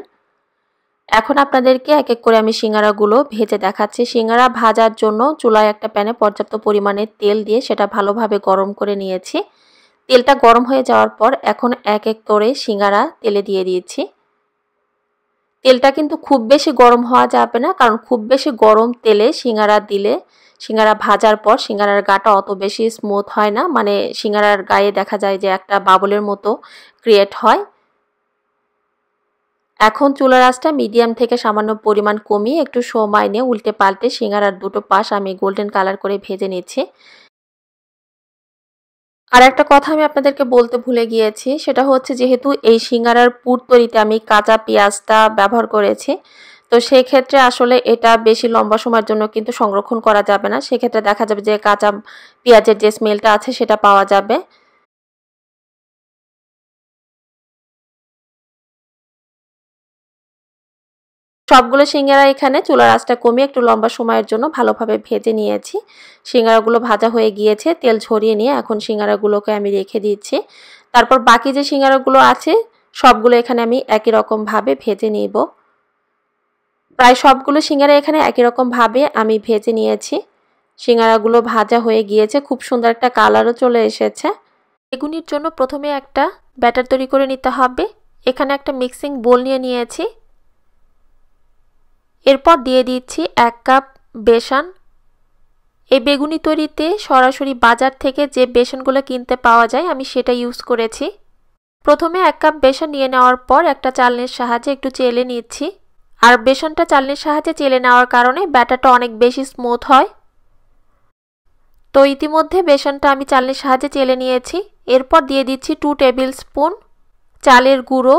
এখন আপনাদেরকে এক এক করে আমি সিঙ্গারাগুলো ভেজে দেখাচ্ছি। সিঙ্গারা ভাজার জন্য চুলায় একটা প্যানে পর্যাপ্ত পরিমাণে তেল দিয়ে সেটা ভালোভাবে গরম করে নিয়েছি। তেলটা গরম হয়ে যাওয়ার পর এখন এক এক করে সিঙ্গারা তেলে দিয়ে দিয়েছি। তেলটা কিন্তু খুব বেশি গরম হওয়া যাবে না, কারণ খুব বেশি গরম তেলে সিঙ্গারা দিলে সিঙ্গারা ভাজার পর সিঙ্গারার গাটা অত বেশি স্মুথ হয় না, মানে সিঙ্গারার গায়ে দেখা যায় যে একটা বাবলের মতো ক্রিয়েট হয়। এখন চুলার আঁচটা মিডিয়াম থেকে সামান্য পরিমাণ কমিয়ে একটু সময় নিয়ে উল্টে পাল্টে সিঙ্গারার দুটো পাশ আমি গোল্ডেন কালার করে ভেজে নিচ্ছি। আর একটা কথা আমি আপনাদেরকে বলতে ভুলে গিয়েছি, সেটা হচ্ছে যেহেতু এই সিঙ্গারার পুর তৈরিতে আমি কাঁচা পেঁয়াজটা ব্যবহার করেছি, তো সেই ক্ষেত্রে আসলে এটা বেশি লম্বা সময়ের জন্য কিন্তু সংরক্ষণ করা যাবে না। সেক্ষেত্রে দেখা যাবে যে কাঁচা পেঁয়াজের যে স্মেলটা আছে সেটা পাওয়া যাবে। সবগুলো সিঙ্গারা এখানে চুলার আঁচটা কমিয়ে একটু লম্বা সময়ের জন্য ভালোভাবে ভেজে নিয়েছি। সিঙ্গারাগুলো ভাজা হয়ে গিয়েছে, তেল ঝরিয়ে নিয়ে এখন সিঙ্গারাগুলোকে আমি রেখে দিচ্ছি। তারপর বাকি যে সিঙ্গারাগুলো আছে সবগুলো এখানে আমি একই রকমভাবে ভেজে নিব। প্রায় সবগুলো সিঙ্গারা এখানে একই রকমভাবে আমি ভেজে নিয়েছি। সিঙ্গারাগুলো ভাজা হয়ে গিয়েছে, খুব সুন্দর একটা কালারও চলে এসেছে। বেগুনির জন্য প্রথমে একটা ব্যাটার তৈরি করে নিতে হবে। এখানে একটা মিক্সিং বোল নিয়ে নিয়েছি। এরপর দিয়ে দিচ্ছি 1 কাপ বেসন। এই বেগুনি তৈরিতে সরাসরি বাজার থেকে যে বেসনগুলো কিনতে পাওয়া যায় আমি সেটা ইউজ করেছি। প্রথমে 1 কাপ বেসন নিয়ে নেওয়ার পর একটা চালনির সাহায্যে একটু চেলে নিচ্ছি। আর বেসনটা চালনির সাহায্যে চেলে নেওয়ার কারণে ব্যাটারটা অনেক বেশি স্মুথ হয়। তো ইতিমধ্যে বেসনটা আমি চালনির সাহায্যে চেলে নিয়েছি। এরপর দিয়ে দিচ্ছি 2 টেবিল স্পুন চালের গুঁড়ো।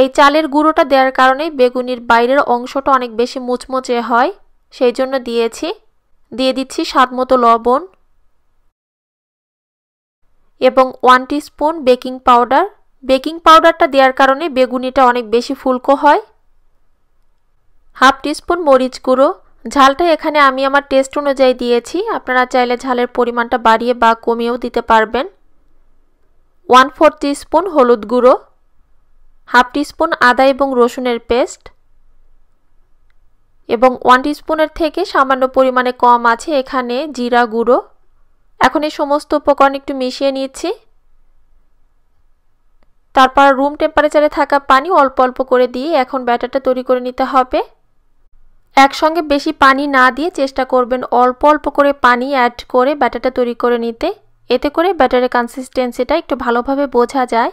এই চালের গুঁড়োটা দেওয়ার কারণে বেগুনির বাইরের অংশটা অনেক বেশি মুচমুচে হয়, সেই জন্য দিয়েছি। দিয়ে দিচ্ছি স্বাদমতো লবণ এবং 1 টিস্পুন বেকিং পাউডার। বেকিং পাউডারটা দেওয়ার কারণে বেগুনিটা অনেক বেশি ফুলকো হয়। হাফ টিস্পুন মরিচ গুঁড়ো। ঝালটা এখানে আমি আমার টেস্ট অনুযায়ী দিয়েছি, আপনারা চাইলে ঝালের পরিমাণটা বাড়িয়ে বা কমিয়েও দিতে পারবেন। 1/4 টিস্পুন হলুদ গুঁড়ো, হাফ টিস্পুন আদা এবং রসুনের পেস্ট এবং 1 টিস্পুনের থেকে সামান্য পরিমাণে কম আছে এখানে জিরা গুঁড়ো। এখন এই সমস্ত উপকরণ একটু মিশিয়ে নিচ্ছি। তারপর রুম টেম্পারেচারে থাকা পানি অল্প অল্প করে দিয়ে এখন ব্যাটারটা তৈরি করে নিতে হবে। একসঙ্গে বেশি পানি না দিয়ে চেষ্টা করবেন অল্প অল্প করে পানি অ্যাড করে ব্যাটারটা তৈরি করে নিতে, এতে করে ব্যাটারের কনসিস্টেন্সিটা একটু ভালোভাবে বোঝা যায়।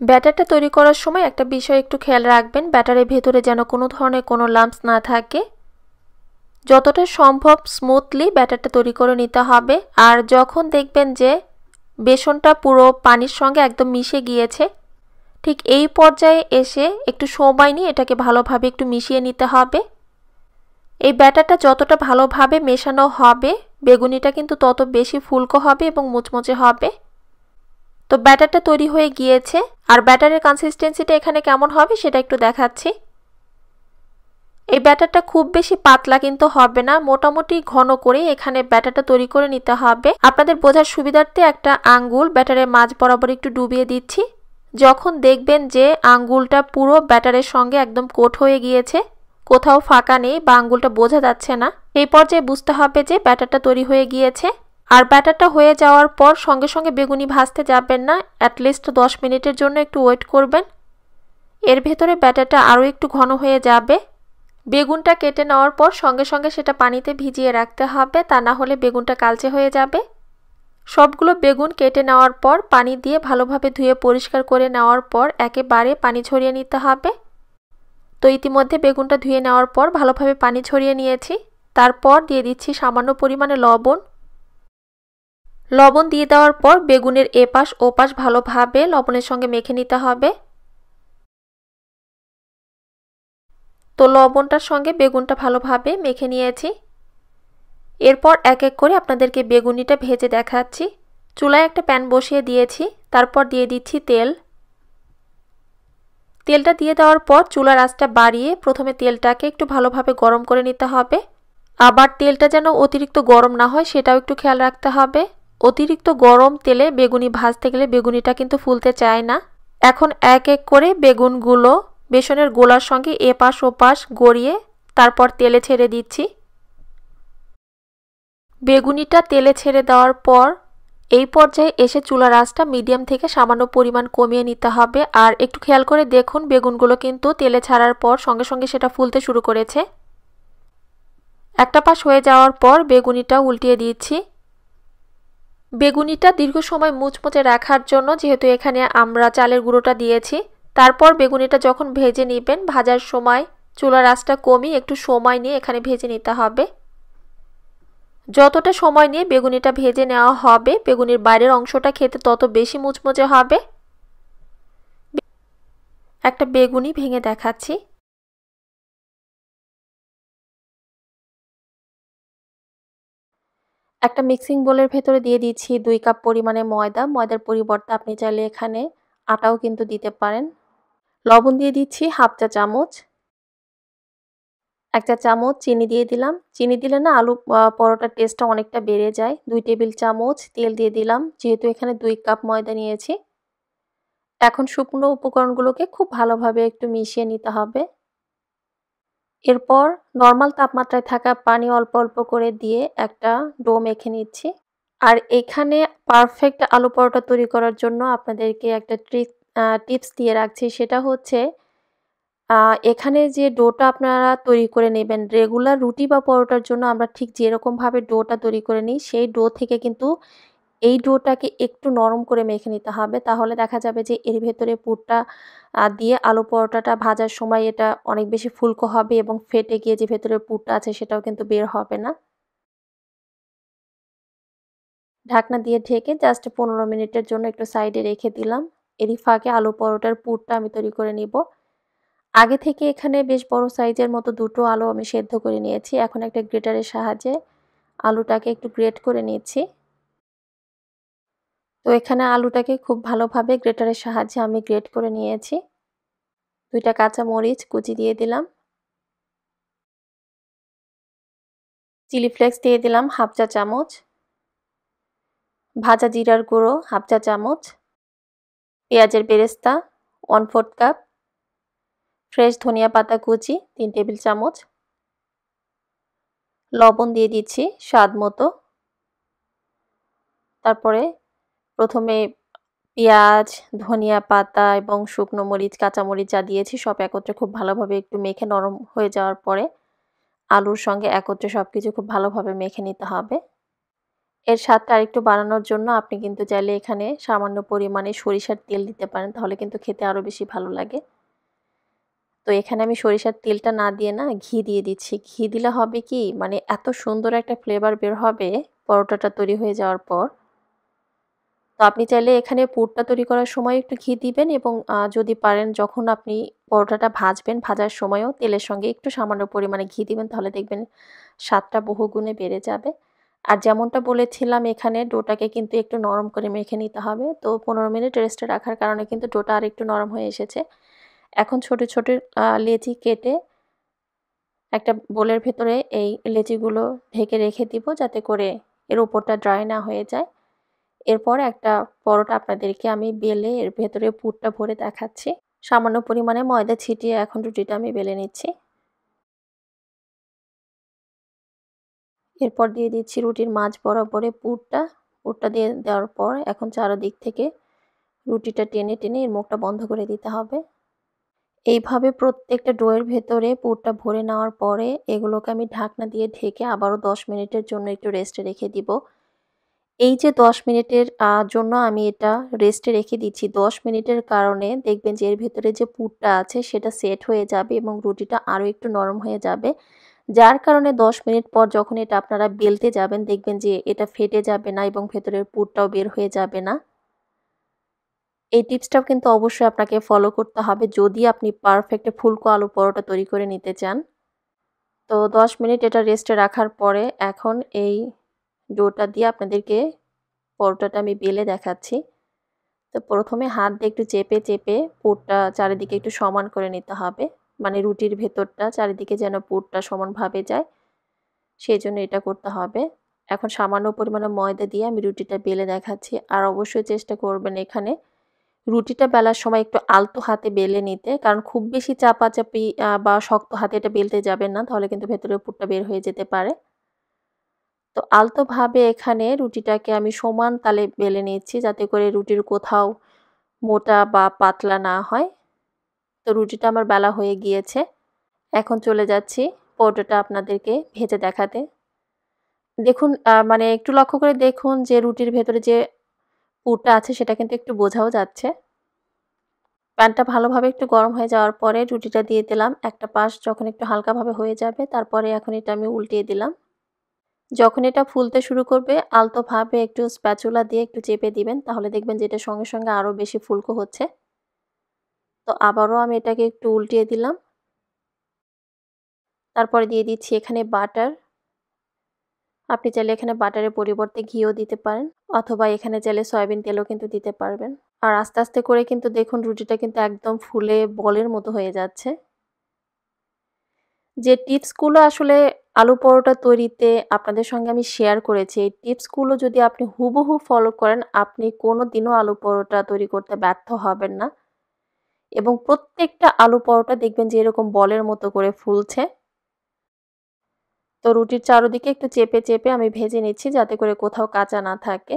ব্যাটারটা তৈরি করার সময় একটা বিষয় একটু খেয়াল রাখবেন, ব্যাটারের ভেতরে যেন কোনো ধরনের কোনো লাম্পস না থাকে। যতটা সম্ভব স্মুথলি ব্যাটারটা তৈরি করে নিতে হবে। আর যখন দেখবেন যে বেসনটা পুরো পানির সঙ্গে একদম মিশে গিয়েছে, ঠিক এই পর্যায়ে এসে একটু সময় নিয়ে এটাকে ভালোভাবে একটু মিশিয়ে নিতে হবে। এই ব্যাটারটা যতটা ভালোভাবে মেশানো হবে বেগুনিটা কিন্তু তত বেশি ফুলকো হবে এবং মুচমুচে হবে। তো ব্যাটারটা তৈরি হয়ে গিয়েছে, আর ব্যাটারের কনসিস্টেন্সিটা এখানে কেমন হবে সেটা একটু দেখাচ্ছি। এই ব্যাটারটা খুব বেশি পাতলা কিন্তু হবে না, মোটামুটি ঘন করে এখানে ব্যাটারটা তৈরি করে নিতে হবে। আপনাদের বোঝার সুবিধার্থে একটা আঙ্গুল ব্যাটারের মাঝ বরাবর একটু ডুবিয়ে দিচ্ছি। যখন দেখবেন যে আঙ্গুলটা পুরো ব্যাটারের সঙ্গে একদম কোট হয়ে গিয়েছে, কোথাও ফাঁকা নেই বা আঙ্গুলটা বোঝা যাচ্ছে না, এই পর্যায়ে বুঝতে হবে যে ব্যাটারটা তৈরি হয়ে গিয়েছে। আর ব্যাটারটা হয়ে যাওয়ার পর সঙ্গে সঙ্গে বেগুনি ভাজতে যাবেন না, অ্যাটলিস্ট 10 মিনিটের জন্য একটু ওয়েট করবেন। এর ভেতরে ব্যাটারটা আরও একটু ঘন হয়ে যাবে। বেগুনটা কেটে নেওয়ার পর সঙ্গে সঙ্গে সেটা পানিতে ভিজিয়ে রাখতে হবে, তা না হলে বেগুনটা কালচে হয়ে যাবে। সবগুলো বেগুন কেটে নেওয়ার পর পানি দিয়ে ভালোভাবে ধুয়ে পরিষ্কার করে নেওয়ার পর একেবারে পানি ছড়িয়ে নিতে হবে। তো ইতিমধ্যে বেগুনটা ধুয়ে নেওয়ার পর ভালোভাবে পানি ছড়িয়ে নিয়েছি। তারপর দিয়ে দিচ্ছি সামান্য পরিমাণে লবণ। লবণ দিয়ে দেওয়ার পর বেগুনের এপাশ ওপাশ ভালোভাবে লবণের সঙ্গে মেখে নিতে হবে। তো লবণটার সঙ্গে বেগুনটা ভালোভাবে মেখে নিয়েছি। এরপর এক এক করে আপনাদেরকে বেগুনিটা ভেজে দেখাচ্ছি। চুলায় একটা প্যান বসিয়ে দিয়েছি, তারপর দিয়ে দিচ্ছি তেল। তেলটা দিয়ে দেওয়ার পর চুলার আঁচটা বাড়িয়ে প্রথমে তেলটাকে একটু ভালোভাবে গরম করে নিতে হবে। আবার তেলটা যেন অতিরিক্ত গরম না হয় সেটাও একটু খেয়াল রাখতে হবে। অতিরিক্ত গরম তেলে বেগুনি ভাজতে গেলে বেগুনিটা কিন্তু ফুলতে চায় না। এখন এক এক করে বেগুনগুলো বেসনের গোলার সঙ্গে এপাশ ওপাশ গড়িয়ে তারপর তেলে ছেড়ে দিচ্ছি। বেগুনিটা তেলে ছেড়ে দেওয়ার পর এই পর্যায়ে এসে চুলার আঁচটা মিডিয়াম থেকে সামান্য পরিমাণ কমিয়ে নিতে হবে। আর একটু খেয়াল করে দেখুন বেগুনগুলো কিন্তু তেলে ছাড়ার পর সঙ্গে সঙ্গে সেটা ফুলতে শুরু করেছে। একটা পাশ হয়ে যাওয়ার পর বেগুনিটা উল্টিয়ে দিচ্ছি। বেগুনিটা দীর্ঘ সময় মুচমুচে রাখার জন্য যেহেতু এখানে আমরা চালের গুঁড়োটা দিয়েছি, তারপর বেগুনিটা যখন ভেজে নেবেন ভাজার সময় চুলার আঁচটা কমিয়ে একটু সময় নিয়ে এখানে ভেজে নিতে হবে। যতটা সময় নিয়ে বেগুনিটা ভেজে নেওয়া হবে বেগুনির বাইরের অংশটা খেতে তত বেশি মুচমুচে হবে। একটা বেগুনি ভেঙে দেখাচ্ছি। একটা মিক্সিং বোলের ভেতরে দিয়ে দিচ্ছি 2 কাপ পরিমাণে ময়দা। ময়দার পরিবর্তে আপনি চাইলে এখানে আটাও কিন্তু দিতে পারেন। লবণ দিয়ে দিচ্ছি হাফ চা চামচ। 1 চা চামচ চিনি দিয়ে দিলাম। চিনি দিলে না আলু পরোটার টেস্টটা অনেকটা বেড়ে যায়। 2 টেবিল চামচ তেল দিয়ে দিলাম, যেহেতু এখানে 2 কাপ ময়দা নিয়েছি। এখন শুকনো উপকরণগুলোকে খুব ভালোভাবে একটু মিশিয়ে নিতে হবে। এরপর নরমাল তাপমাত্রায় থাকা পানি অল্প অল্প করে দিয়ে একটা ডো মেখে নিচ্ছি। আর এখানে পারফেক্ট আলু পরোটা তৈরি করার জন্য আপনাদেরকে একটা টিপস দিয়ে রাখছি, সেটা হচ্ছে এখানে যে ডোটা আপনারা তৈরি করে নেবেন রেগুলার রুটি বা পরোটার জন্য আমরা ঠিক যেরকমভাবে ডোটা তৈরি করে নিই সেই ডো থেকে কিন্তু এই ডোটাকে একটু নরম করে মেখে নিতে হবে। তাহলে দেখা যাবে যে এর ভেতরে পুরটা দিয়ে আলু পরোটাটা ভাজার সময় এটা অনেক বেশি ফুলকো হবে এবং ফেটে গিয়ে যে ভেতরের পুরটা আছে সেটাও কিন্তু বের হবে না। ঢাকনা দিয়ে ঢেকে জাস্ট 15 মিনিটের জন্য একটু সাইডে রেখে দিলাম। এরই ফাঁকে আলু পরোটার পুরটা আমি তৈরি করে নিব। আগে থেকে এখানে বেশ বড় সাইজের মতো ২ টো আলু আমি সেদ্ধ করে নিয়েছি। এখন একটা গ্রেটারের সাহায্যে আলুটাকে একটু গ্রেট করে নিচ্ছি। তো এখানে আলুটাকে খুব ভালোভাবে গ্রেটারের সাহায্যে আমি গ্রেট করে নিয়েছি। ২ টা কাঁচা মরিচ কুচি দিয়ে দিলাম। চিলি ফ্লেক্স দিয়ে দিলাম 1/2 চা চামচ। ভাজা জিরার গুঁড়ো 1/2 চা চামচ। পেঁয়াজের বেরেস্তা 1/4 কাপ। ফ্রেশ ধনিয়া পাতা কুচি 3 টেবিল চামচ। লবণ দিয়ে দিচ্ছি স্বাদ মতো। তারপরে প্রথমে পেঁয়াজ, ধনিয়া পাতা এবং শুকনো মরিচ, কাঁচামরিচ যা দিয়েছি সব একত্রে খুব ভালোভাবে একটু মেখে নরম হয়ে যাওয়ার পরে আলুর সঙ্গে একত্রে সবকিছু খুব ভালোভাবে মেখে নিতে হবে। এর স্বাদটা আরেকটু বাড়ানোর জন্য আপনি কিন্তু চাইলে এখানে সামান্য পরিমাণে সরিষার তেল দিতে পারেন, তাহলে কিন্তু খেতে আরও বেশি ভালো লাগে। তো এখানে আমি সরিষার তেলটা না দিয়ে ঘি দিয়ে দিচ্ছি। ঘি দিলে হবে কি, মানে এত সুন্দর একটা ফ্লেভার বের হবে পরোটাটা তৈরি হয়ে যাওয়ার পর। তো আপনি চাইলে এখানে পুরটা তৈরি করার সময় একটু ঘি দিবেন এবং যদি পারেন যখন আপনি পরোটাটা ভাজবেন, ভাজার সময়ও তেলের সঙ্গে একটু সামান্য পরিমাণে ঘি দিবেন, তাহলে দেখবেন স্বাদটা বহুগুণে বেড়ে যাবে। আর যেমনটা বলেছিলাম এখানে ডোটাকে কিন্তু একটু নরম করে মেখে নিতে হবে। তো 15 মিনিট রেস্টে রাখার কারণে কিন্তু ডোটা আরেকটু নরম হয়ে এসেছে। এখন ছোট ছোট লেচি কেটে একটা বোলের ভেতরে এই লেচিগুলো ঢেকে রেখে দিব, যাতে করে এর উপরটা ড্রাই না হয়ে যায়। এরপর একটা পরোটা আপনাদেরকে আমি বেলে এর ভেতরে পুরটা ভরে দেখাচ্ছি। সামান্য পরিমাণে ময়দা ছিটিয়ে এখন রুটিটা আমি বেলে নিচ্ছি। এরপর দিয়ে দিচ্ছি রুটির মাঝ বরাবরে পুরটা। পুরটা দিয়ে দেওয়ার পর এখন চারদিক থেকে রুটিটা টেনে টেনে এর মুখটা বন্ধ করে দিতে হবে। এইভাবে প্রত্যেকটা ডোয়ের ভেতরে পুরটা ভরে নেওয়ার পরে এগুলোকে আমি ঢাকনা দিয়ে ঢেকে আবারও 10 মিনিটের জন্য একটু রেস্টে রেখে দিব। এই যে 10 মিনিটের জন্য আমি এটা রেস্টে রেখে দিচ্ছি, 10 মিনিটের কারণে দেখবেন যে এর ভেতরে যে পুরটা আছে সেটা সেট হয়ে যাবে এবং রুটিটা আরও একটু নরম হয়ে যাবে। যার কারণে 10 মিনিট পর যখন এটা আপনারা বেলতে যাবেন দেখবেন যে এটা ফেটে যাবে না এবং ভেতরের পুরটাও বের হয়ে যাবে না। এই টিপসটাও কিন্তু অবশ্যই আপনাকে ফলো করতে হবে যদি আপনি পারফেক্ট ফুলকো আলু পরোটা তৈরি করে নিতে চান। তো 10 মিনিট এটা রেস্টে রাখার পরে এখন এই ডোটা দিয়ে আপনাদেরকে পরোটাটা আমি বেলে দেখাচ্ছি। তো প্রথমে হাত দিয়ে একটু চেপে চেপে পুরটা চারিদিকে একটু সমান করে নিতে হবে, মানে রুটির ভেতরটা চারিদিকে যেন পুরটা সমানভাবে যায়, সেই জন্য এটা করতে হবে। এখন সামান্য পরিমাণে ময়দা দিয়ে আমি রুটিটা বেলে দেখাচ্ছি। আর অবশ্যই চেষ্টা করবেন এখানে রুটিটা বেলার সময় একটু আলতো হাতে বেলে নিতে, কারণ খুব বেশি চাপাচাপি বা শক্ত হাতে এটা বেলতে যাবেন না, তাহলে কিন্তু ভেতরের পুরটা বের হয়ে যেতে পারে। তো আলতোভাবে এখানে রুটিটাকে আমি সমান তালে বেলে নিচ্ছি, যাতে করে রুটির কোথাও মোটা বা পাতলা না হয়। তো রুটিটা আমার বেলা হয়ে গিয়েছে। এখন চলে যাচ্ছি পরোটাটা আপনাদেরকে ভেজে দেখাতে। দেখুন মানে একটু লক্ষ্য করে দেখুন যে রুটির ভেতরে যে পুরটা আছে সেটা কিন্তু একটু বোঝাও যাচ্ছে। প্যানটা ভালোভাবে একটু গরম হয়ে যাওয়ার পরে রুটিটা দিয়ে দিলাম। একটা পাশ যখন একটু হালকাভাবে হয়ে যাবে তারপরে এখন এটা আমি উল্টিয়ে দিলাম। যখন এটা ফুলতে শুরু করবে আলতোভাবে একটু স্প্যাচুলা দিয়ে একটু চেপে দিবেন, তাহলে দেখবেন যে এটা সঙ্গে সঙ্গে আরও বেশি ফুলকো হচ্ছে। তো আবারও আমি এটাকে একটু উল্টিয়ে দিলাম। তারপরে দিয়ে দিচ্ছি এখানে বাটার। আপনি চাইলে এখানে বাটারের পরিবর্তে ঘিও দিতে পারেন, অথবা এখানে চাইলে সয়াবিন তেলও কিন্তু দিতে পারবেন। আর আস্তে আস্তে করে কিন্তু দেখুন রুটিটা কিন্তু একদম ফুলে বলের মতো হয়ে যাচ্ছে। যে টিপসগুলো আসলে আলু পরোটা তৈরিতে আপনাদের সঙ্গে আমি শেয়ার করেছি, এই টিপসগুলো যদি আপনি হুবহু ফলো করেন আপনি কোনো দিনও আলু পরোটা তৈরি করতে ব্যর্থ হবেন না এবং প্রত্যেকটা আলু পরোটা দেখবেন যে এরকম বলের মতো করে ফুলছে। তো রুটির চারদিকে একটু চেপে চেপে আমি ভেজে নিচ্ছি, যাতে করে কোথাও কাঁচা না থাকে।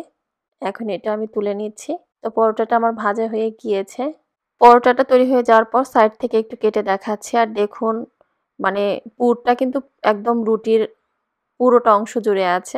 এখন এটা আমি তুলে নিচ্ছি। তো পরোটাটা আমার ভাজা হয়ে গিয়েছে। পরোটাটা তৈরি হয়ে যাওয়ার পর সাইড থেকে একটু কেটে দেখাচ্ছি। আর দেখুন মানে পুরটা কিন্তু একদম রুটির পুরোটা অংশ জুড়ে আছে।